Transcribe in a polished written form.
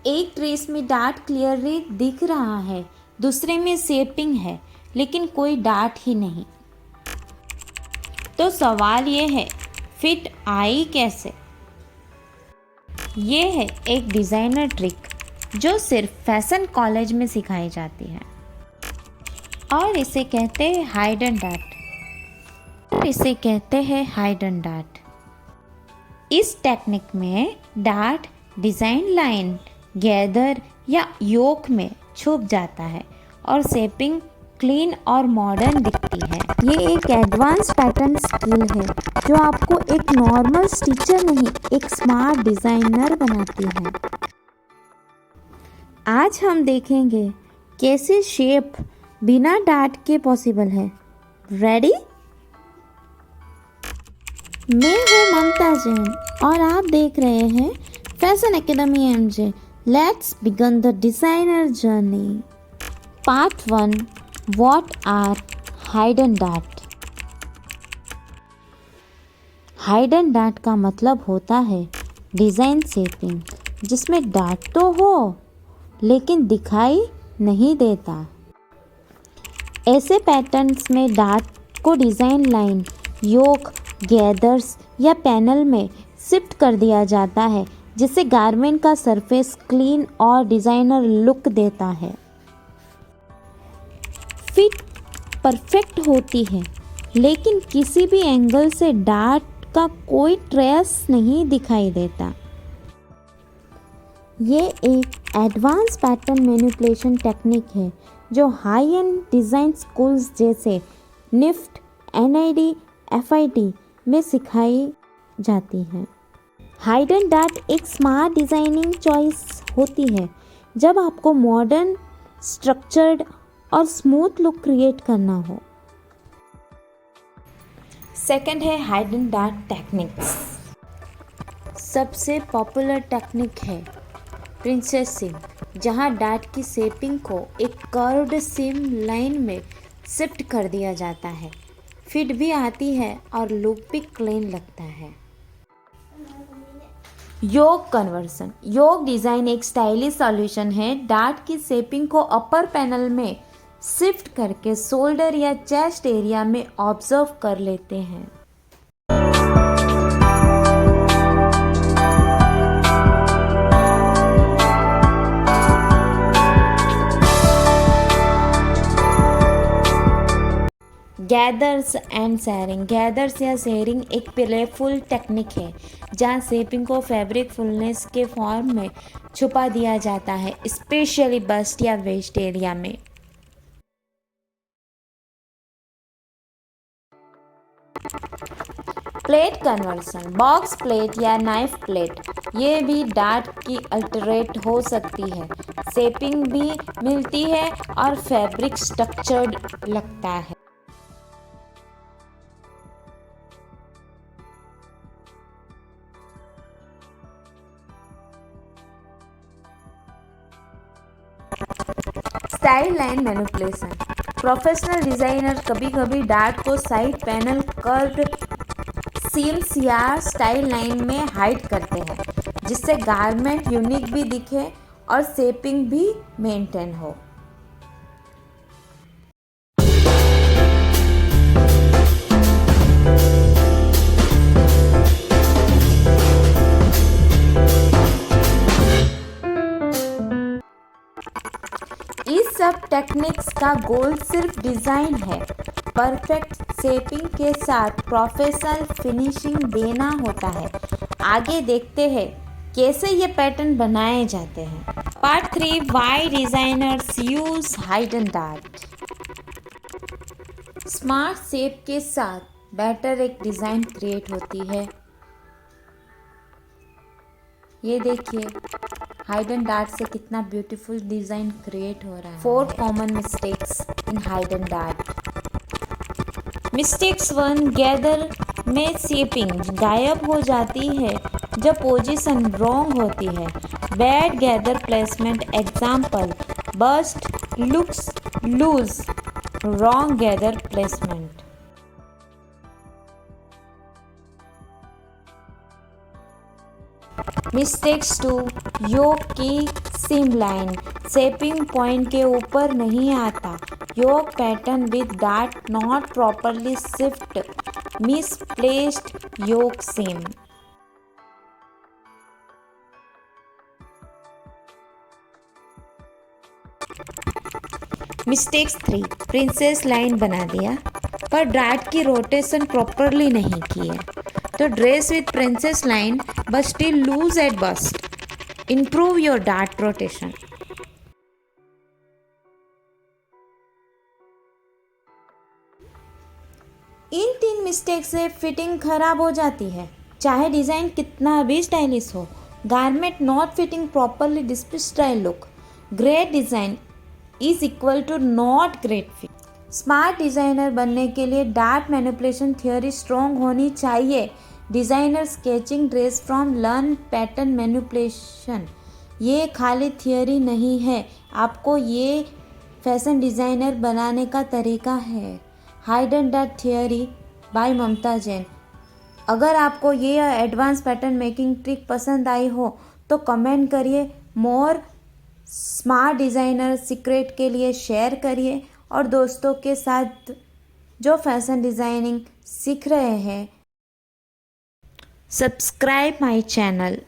एक ट्रेस में dart clearly दिख रहा है, दूसरे में शेपिंग है लेकिन कोई डार्ट ही नहीं। तो सवाल ये है, फिट आई कैसे? ये है एक डिज़ाइनर ट्रिक जो सिर्फ फैशन कॉलेज में सिखाई जाती है और इसे कहते हैं हाइडन डार्ट। इस टेक्निक में डार्ट डिज़ाइन लाइन, गैदर या योक में छुप जाता है और शेपिंग क्लीन और मॉडर्न दिखती है। ये एक एडवांस पैटर्न स्किल है जो आपको एक नॉर्मल स्टिचर नहीं, एक स्मार्ट डिज़ाइनर बनाती है। आज हम देखेंगे कैसे शेप बिना डार्ट के पॉसिबल है। रेडी? मैं हूँ ममता जैन और आप देख रहे हैं fashion academy MJ. Let's begin the designer journey. Part 1, what are hidden dart? Hidden dart का मतलब होता है डिज़ाइन शेपिंग जिसमें डार्ट तो हो लेकिन दिखाई नहीं देता। ऐसे पैटर्न्स में डार्ट को डिज़ाइन लाइन, योक, गैदर्स या पैनल में शिफ्ट कर दिया जाता है जिससे गारमेंट का सरफेस क्लीन और डिज़ाइनर लुक देता है। फिट परफेक्ट होती है लेकिन किसी भी एंगल से डार्ट का कोई ट्रेस नहीं दिखाई देता। ये एक एडवांस पैटर्न मैनिपुलेशन टेक्निक है जो हाई एंड डिज़ाइन स्कूल्स जैसे निफ्ट, एनआईडी, एफआईटी में सिखाई जाती है। हाइडन डार्ट एक स्मार्ट डिज़ाइनिंग चॉइस होती है जब आपको मॉडर्न, स्ट्रक्चर्ड और स्मूथ लुक क्रिएट करना हो। सेकंड है हाइडन डार्ट टेक्निक्स। सबसे पॉपुलर टेक्निक है प्रिंसेस सीम, जहां डार्ट की शेपिंग को एक कर्व्ड सीम लाइन में शिफ्ट कर दिया जाता है। फिट भी आती है और लुक भी क्लीन लगता है। योक कन्वर्सन। योक डिज़ाइन एक स्टाइलिश सॉल्यूशन है। डार्ट की शेपिंग को अपर पैनल में शिफ्ट करके शोल्डर या चेस्ट एरिया में ऑब्जर्व कर लेते हैं। Gathers and sharing. गैदर्स या शेयरिंग एक प्लेफुल टेक्निक है जहाँ शेपिंग को फैब्रिक फुलनेस के फॉर्म में छुपा दिया जाता है, स्पेशली बस्ट या वेस्ट एरिया में। Plate conversion. बॉक्स प्लेट या नाइफ प्लेट, ये भी डार्ट की अल्टरेट हो सकती है। शेपिंग भी मिलती है और फैब्रिक स्ट्रक्चर्ड लगता है। Style line manipulation. Professional designer कभी कभी डार्ट को साइड पैनल, कर्व्ड सीम्स या स्टाइल लाइन में हाइड करते हैं जिससे गारमेंट यूनिक भी दिखे और शेपिंग भी मेंटेन हो। इस सब टेक्निक्स का गोल सिर्फ डिज़ाइन है, परफेक्ट शेपिंग के साथ प्रोफेशनल फिनिशिंग देना होता है। आगे देखते हैं कैसे ये पैटर्न बनाए जाते हैं। Part 3, why designers use hidden dart. Smart shape के साथ बेटर एक डिज़ाइन क्रिएट होती है। ये देखिए हाइडन डार्ट से कितना ब्यूटीफुल डिज़ाइन क्रिएट हो रहा है। 4 common mistakes in hidden dart. Mistakes 1, gather में शेपिंग गायब हो जाती है जब पोजीशन रॉन्ग होती है। Bad gather placement, example bust looks loose, wrong gather placement. Mistakes two yoke की सीम लाइन शेपिंग पॉइंट के ऊपर नहीं आता. Yoke pattern with dart not properly shift misplaced yoke seam. Mistakes 3 princess line बना दिया पर डार्ट की rotation properly नहीं की है तो dress with princess line but still loose at bust. Improve your dart rotation. इन 3 मिस्टेक से फिटिंग खराब हो जाती है चाहे डिज़ाइन कितना भी स्टाइलिश हो. Garment not fitting properly display style look. Great design is equal to not great fit. Smart designer बनने के लिए डार्ट मैनिपुलेशन थियोरी स्ट्रॉन्ग होनी चाहिए. Designer sketching dress from learn pattern manipulation. ये खाली थियोरी नहीं है, आपको ये फैशन डिज़ाइनर बनाने का तरीका है. हाइडन डार्ट थियोरी बाय ममता जैन. अगर आपको ये एडवांस पैटर्न मेकिंग ट्रिक पसंद आई हो तो कमेंट करिए. मोर स्मार्ट डिज़ाइनर सीक्रेट के लिए शेयर करिए और दोस्तों के साथ जो फैशन डिज़ाइनिंग सीख रहे हैं. Subscribe my channel.